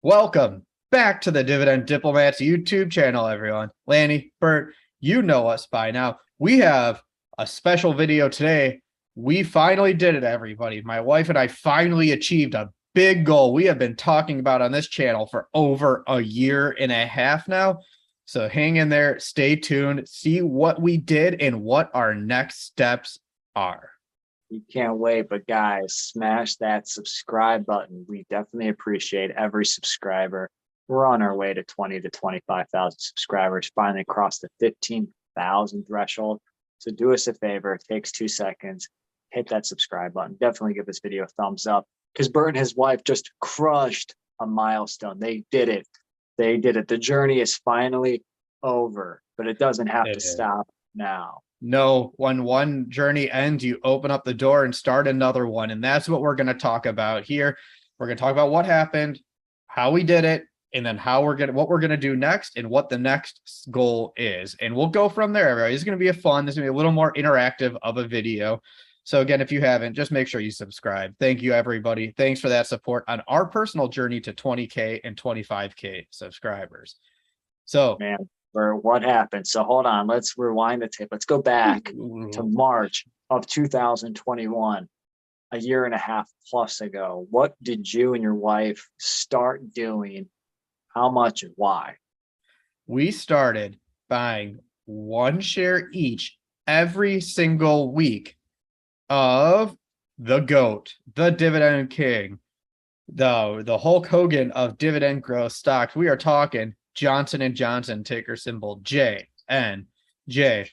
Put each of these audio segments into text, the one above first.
Welcome back to the Dividend Diplomats YouTube channel, everyone. Lanny, Bert, you know us by now. We have a special video today. We finally did it, everybody. My wife and I finally achieved a big goal we have been talking about on this channel for over a year and a half now. So hang in there, stay tuned, see what we did and what our next steps are. You can't wait, but guys, smash that subscribe button. We definitely appreciate every subscriber. We're on our way to 20 to 25,000 subscribers, finally crossed the 15,000 threshold. So do us a favor, it takes 2 seconds, hit that subscribe button. Definitely give this video a thumbs up because Bert and his wife just crushed a milestone. They did it. They did it. The journey is finally over, but it doesn't have to stop now. No, when one journey ends, you open up the door and start another one. And that's what we're going to talk about here. We're going to talk about what happened, how we did it, and then what we're going to do next and what the next goal is. And we'll go from there. Everybody. It's going to be this is going to be a little more interactive of a video. So again, if you haven't, just make sure you subscribe. Thank you, everybody. Thanks for that support on our personal journey to 20K and 25K subscribers. So, man, what happened? So hold on, let's rewind the tape. Let's go back to March of 2021, a year and a half plus ago. What did you and your wife start doing? How much and why? We started buying one share each every single week of the GOAT, the Dividend King, the Hulk Hogan of dividend growth stocks. We are talking Johnson & Johnson, ticker symbol JNJ.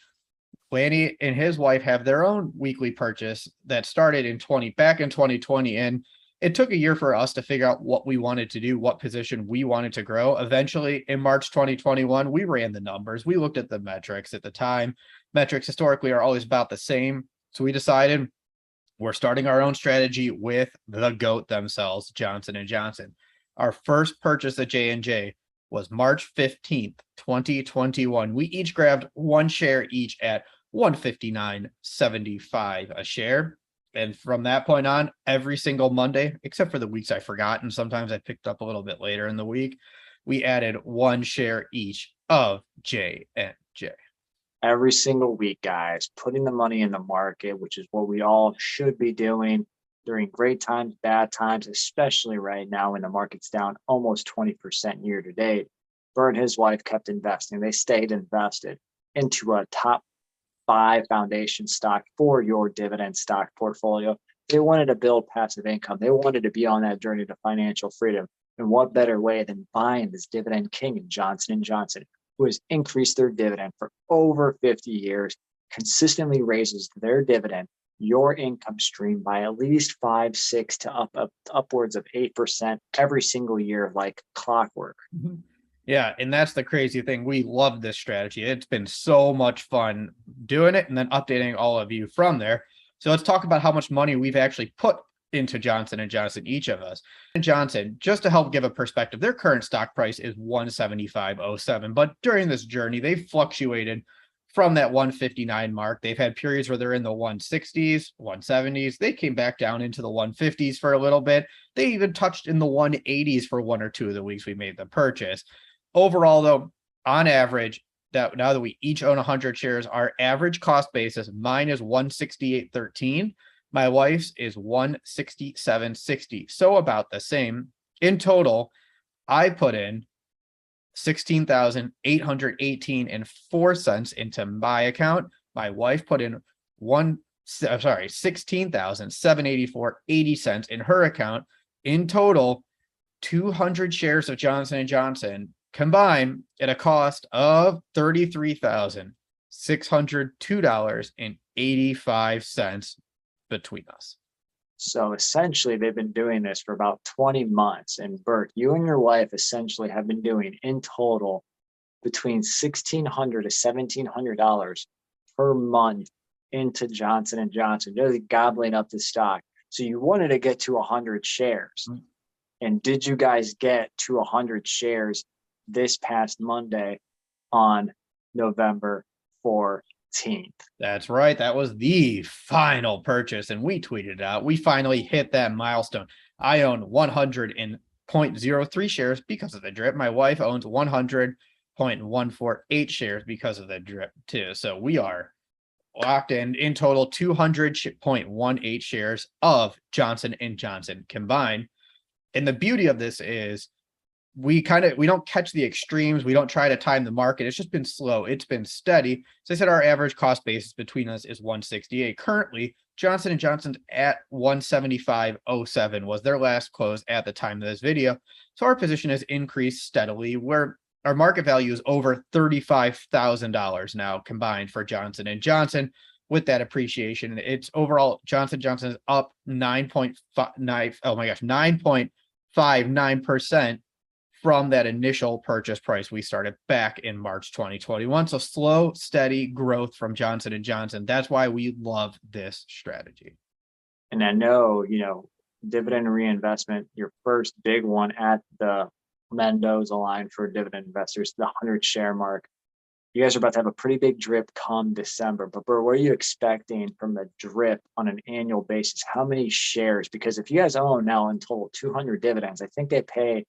Lanny and his wife have their own weekly purchase that started back in 2020. And it took a year for us to figure out what we wanted to do, what position we wanted to grow. Eventually, in March 2021, we ran the numbers. We looked at the metrics at the time. Metrics historically are always about the same. So we decided we're starting our own strategy with the GOAT themselves, Johnson & Johnson. Our first purchase at JNJ was March 15th, 2021. We each grabbed one share each at $159.75 a share. And from that point on, every single Monday, except for the weeks I forgot, and sometimes I picked up a little bit later in the week, we added one share each of JNJ. Every single week, guys, putting the money in the market, which is what we all should be doing during great times, bad times, especially right now when the market's down almost 20% year to date. Bert and his wife kept investing. They stayed invested into a top 5 foundation stock for your dividend stock portfolio. They wanted to build passive income. They wanted to be on that journey to financial freedom. And what better way than buying this Dividend King in Johnson & Johnson, who has increased their dividend for over 50 years, consistently raises their dividend, your income stream, by at least 5, 6 to upwards of 8% every single year, like clockwork. Yeah, and that's the crazy thing. We love this strategy. It's been so much fun doing it and then updating all of you from there. So let's talk about how much money we've actually put into Johnson & Johnson, each of us. And Johnson, just to help give a perspective, their current stock price is $175.07. But during this journey, they've fluctuated from that 159 mark. They've had periods where they're in the 160s, 170s. They came back down into the 150s for a little bit. They even touched in the 180s for 1 or 2 of the weeks we made the purchase. Overall, though, on average, now that we each own 100 shares, our average cost basis, mine is $168.13. My wife's is $167.60. So about the same. In total, I put in $16,818.04 into my account. My wife put in $16,784.80 in her account. In total, 200 shares of Johnson & Johnson combined at a cost of $33,602.85 between us. So essentially, they've been doing this for about 20 months. And Bert, you and your wife essentially have been doing in total between $1,600 to $1,700 per month into Johnson & Johnson, just gobbling up the stock. So you wanted to get to 100 shares. Mm-hmm. And did you guys get to 100 shares this past Monday on November 4th? That's right. That was the final purchase, and we tweeted it out. We finally hit that milestone. I own 100 and 0.03 shares because of the drip. My wife owns 100.148 shares because of the drip too. So we are locked in total 200.18 shares of Johnson & Johnson combined. And the beauty of this is we don't catch the extremes. We don't try to time the market. It's just been slow. It's been steady. So I said our average cost basis between us is 168. Currently, Johnson & Johnson's at 175.07 was their last close at the time of this video. So our position has increased steadily, where our market value is over $35,000 now combined for Johnson & Johnson. With that appreciation, it's overall Johnson & Johnson is up 9.59% from that initial purchase price we started back in March 2021. So slow, steady growth from Johnson & Johnson. That's why we love this strategy. And I know, dividend reinvestment, your first big one at the Mendoza line for dividend investors, the 100 share mark. You guys are about to have a pretty big drip come December, but Bert, what are you expecting from the drip on an annual basis? How many shares? Because if you guys own now in total 200 dividends, I think they pay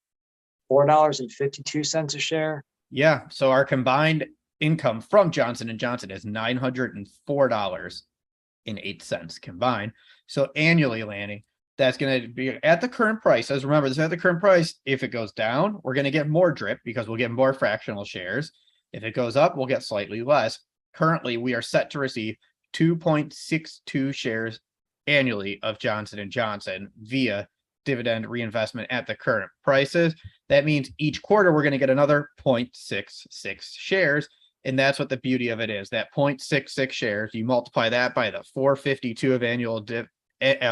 $4.52 a share. Yeah. So our combined income from Johnson & Johnson is $904.08 combined. So annually, Lanny, that's going to be at the current price. As remember, this is at the current price. If it goes down, we're going to get more drip because we'll get more fractional shares. If it goes up, we'll get slightly less. Currently, we are set to receive 2.62 shares annually of Johnson & Johnson via dividend reinvestment at the current prices. That means each quarter we're going to get another 0.66 shares. And that's what the beauty of it is. That 0.66 shares, you multiply that by the 452 of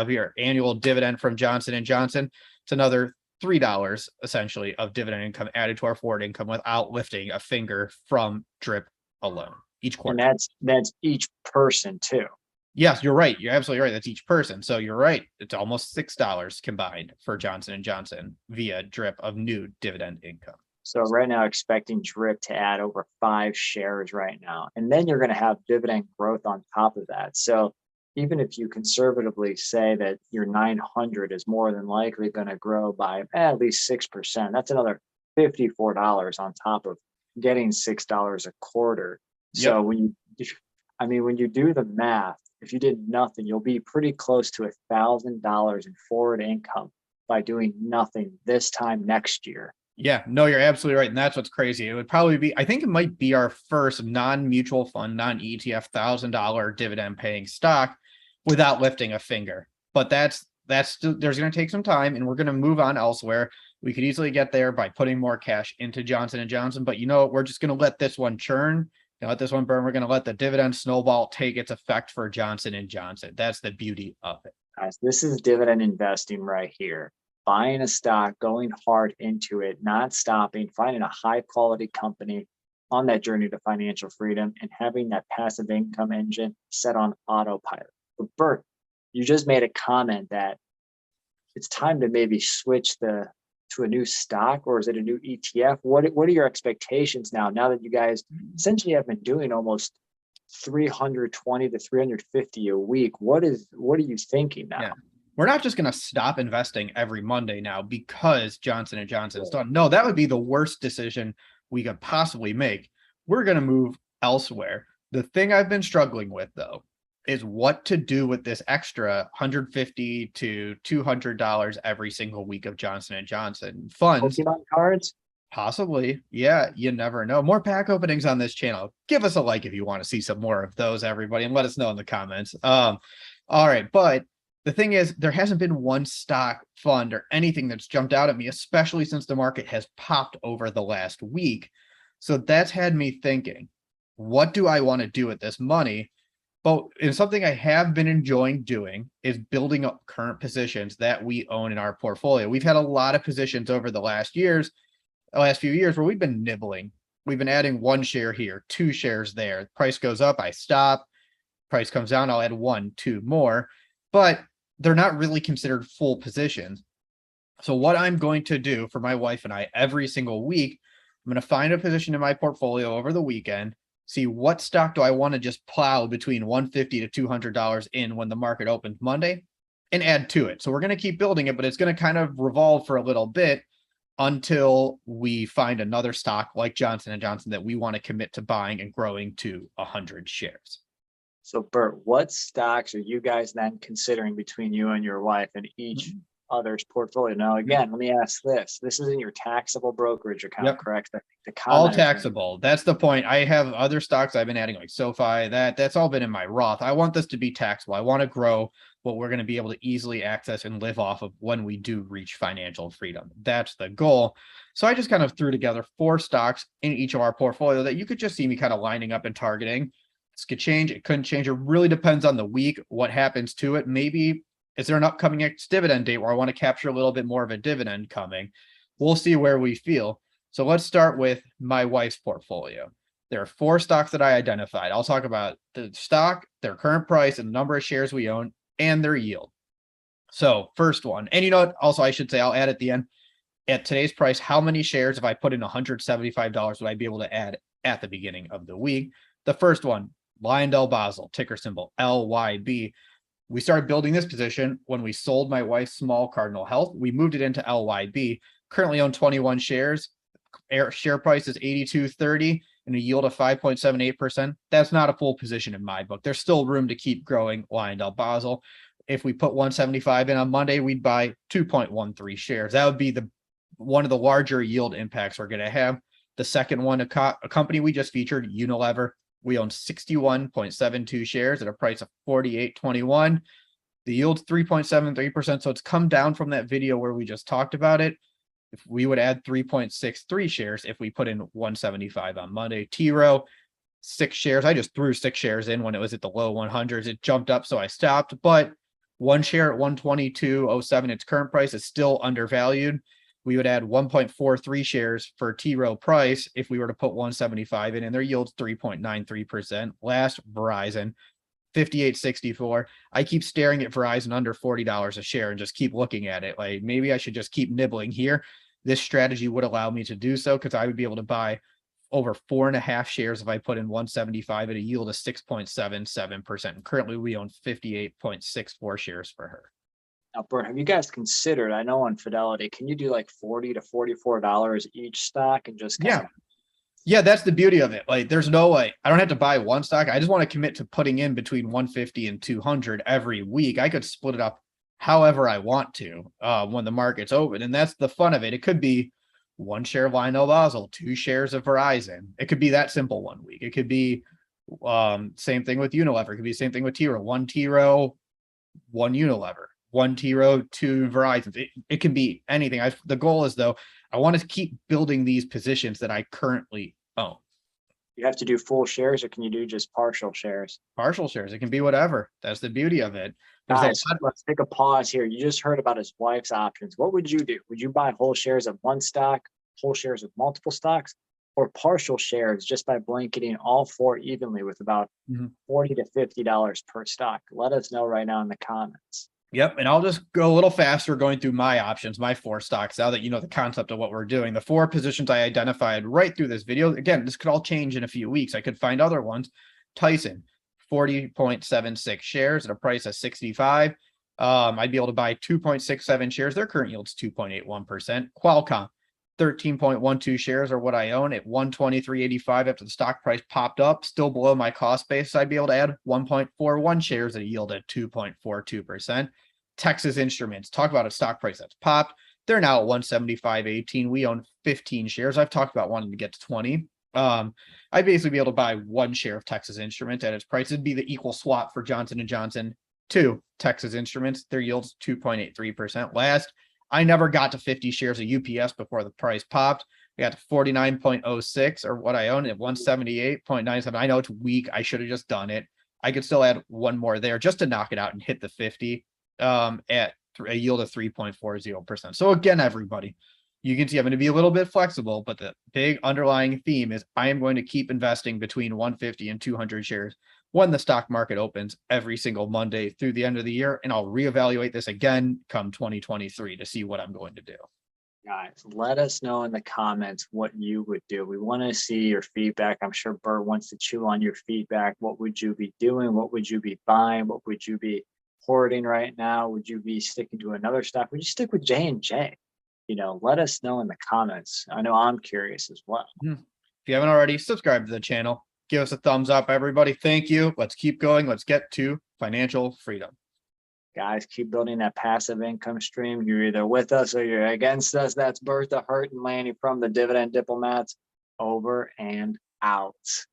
your annual dividend from Johnson & Johnson. It's another $3 essentially of dividend income added to our forward income without lifting a finger from drip alone each quarter. And that's each person too. Yes, you're right. You're absolutely right. That's each person. So you're right. It's almost $6 combined for Johnson & Johnson via drip of new dividend income. So right now, expecting drip to add over 5 shares right now. And then you're going to have dividend growth on top of that. So even if you conservatively say that your 900 is more than likely going to grow by at least 6%, that's another $54 on top of getting $6 a quarter. Yep. So when you do the math, if you did nothing, you'll be pretty close to $1,000 in forward income by doing nothing this time next year. Yeah, no, you're absolutely right. And that's what's crazy. It would probably be, I think it might be our first non-mutual fund, non-ETF $1,000 dividend paying stock without lifting a finger. But that's still, there's going to take some time and we're going to move on elsewhere. We could easily get there by putting more cash into Johnson & Johnson, but we're just going to let this one churn. Let this one burn. We're going to let the dividend snowball take its effect for Johnson & Johnson. That's the beauty of it. Guys, this is dividend investing right here. Buying a stock, going hard into it, not stopping, finding a high quality company on that journey to financial freedom and having that passive income engine set on autopilot. But Bert, you just made a comment that it's time to maybe switch to a new stock, or is it a new ETF? What are your expectations now that you guys essentially have been doing almost 320 to 350 a week? What are you thinking now? Yeah. We're not just going to stop investing every Monday now because Johnson & Johnson is done. No, that would be the worst decision we could possibly make. We're going to move elsewhere. The thing I've been struggling with, though, is what to do with this extra $150 to $200 every single week of Johnson & Johnson funds. Pokemon cards? Possibly. Yeah, you never know. More pack openings on this channel. Give us a like if you want to see some more of those, everybody, and let us know in the comments. All right, but the thing is, there hasn't been one stock, fund, or anything that's jumped out at me, especially since the market has popped over the last week. So that's had me thinking, what do I want to do with this money? But it's something I have been enjoying doing is building up current positions that we own in our portfolio. We've had a lot of positions over the last few years where we've been nibbling. We've been adding 1 share here, 2 shares there. Price goes up, I stop. Price comes down, I'll add 1, 2 more. But they're not really considered full positions. So what I'm going to do for my wife and I every single week, I'm going to find a position in my portfolio over the weekend, see what stock do I want to just plow between $150 to $200 in when the market opens Monday, and add to it. So we're going to keep building it, but it's going to kind of revolve for a little bit. until we find another stock like Johnson & Johnson that we want to commit to buying and growing to 100 shares. So Bert, what stocks are you guys then considering between you and your wife and each other's portfolio? Now, again, let me ask this. This isn't your taxable brokerage account, Yep. correct? The All commenters- taxable. That's the point. I have other stocks I've been adding like SoFi, that's all been in my Roth. I want this to be taxable. I want to grow what we're going to be able to easily access and live off of when we do reach financial freedom. That's the goal. So I just kind of threw together 4 stocks in each of our portfolio that you could just see me kind of lining up and targeting. This could change. It couldn't change. It really depends on the week, what happens to it. Maybe is there an upcoming ex-dividend date where I want to capture a little bit more of a dividend coming? We'll see where we feel. So let's start with my wife's portfolio. There are 4 stocks that I identified. I'll talk about the stock, their current price, and the number of shares we own, and their yield. So first one, and you know what, also I should say, I'll add at the end, at today's price, how many shares, if I put in $175, would I be able to add at the beginning of the week? The first one, LyondellBasell, ticker symbol LYB. We started building this position when we sold my wife's small Cardinal Health. We moved it into LYB, currently own 21 shares. Share price is $82.30 and a yield of 5.78%. That's not a full position in my book. There's still room to keep growing LyondellBasell. If we put 175 in on Monday, we'd buy 2.13 shares. That would be one of the larger yield impacts we're going to have. The second one, a company we just featured, Unilever. We own 61.72 shares at a price of $48.21. The yield's 3.73%. So it's come down from that video where we just talked about it. If we would add 3.63 shares if we put in 175 on Monday. T-Row, 6 shares. I just threw 6 shares in when it was at the low 100s. It jumped up, so I stopped. But 1 share at 122.07, its current price is still undervalued. We would add 1.43 shares for T-Row price if we were to put 175 in, and their yield's 3.93%. Last, Verizon, 58.64. I keep staring at Verizon under $40 a share and just keep looking at it. Like, maybe I should just keep nibbling here. This strategy would allow me to do so because I would be able to buy over 4.5 shares if I put in 175 at a yield of 6.77%. And currently we own 58.64 shares for her. Now, Bert, have you guys considered, I know on Fidelity, can you do like $40 to $44 each stock and just kind of... Yeah, that's the beauty of it. Like, there's no way I don't have to buy one stock. I just want to commit to putting in between 150 and 200 every week. I could split it up however I want to when the market's open. And that's the fun of it. It could be 1 share of LyondellBasell, 2 shares of Verizon. It could be that simple one week. It could be same thing with Unilever. It could be the same thing with T-Row. 1 T-Row, 1 Unilever. 1 T-Row, 2 Verizon. It can be anything. The goal is, though, I want to keep building these positions that I currently own. You have to do full shares, or can you do just partial shares? Partial shares. It can be whatever. That's the beauty of it. Guys, let's take a pause here. You just heard about his wife's options. What would you do? Would you buy whole shares of one stock, whole shares of multiple stocks, or partial shares just by blanketing all 4 evenly with about $40 to $50 per stock? Let us know right now in the comments. Yep. And I'll just go a little faster going through my options, my 4 stocks, now that you know the concept of what we're doing. The 4 positions I identified right through this video. Again, this could all change in a few weeks. I could find other ones. Tyson, 40.76 shares at a price of 65. I'd be able to buy 2.67 shares. Their current yield's 2.81%. Qualcomm, 13.12 shares are what I own at 123.85 after the stock price popped up, still below my cost base. So I'd be able to add 1.41 shares at a yield at 2.42%. Texas Instruments, talk about a stock price that's popped. They're now at 175.18. We own 15 shares. I've talked about wanting to get to 20. I'd basically be able to buy 1 share of Texas Instruments at its price. It'd be the equal swap for Johnson & Johnson to Texas Instruments. Their yield's 2.83%. Last, I never got to 50 shares of UPS before the price popped. We got to 49.06 or what I own at 178.97. I know it's weak. I should have just done it. I could still add 1 more there just to knock it out and hit the 50 at a yield of 3.40%. So again, everybody, you can see I'm going to be a little bit flexible, but the big underlying theme is I am going to keep investing between 150 and 200 shares when the stock market opens every single Monday through the end of the year. And I'll reevaluate this again come 2023 to see what I'm going to do. Guys, let us know in the comments what you would do. We want to see your feedback. I'm sure Bert wants to chew on your feedback. What would you be doing? What would you be buying? What would you be hoarding right now? Would you be sticking to another stock? Would you stick with JNJ? let us know in the comments. I know I'm curious as well. If you haven't already, subscribe to the channel. Give us a thumbs up, everybody. Thank you. Let's keep going. Let's get to financial freedom. Guys, keep building that passive income stream. You're either with us or you're against us. That's Bert, the Hurt, and Lanny from the Dividend Diplomats. Over and out.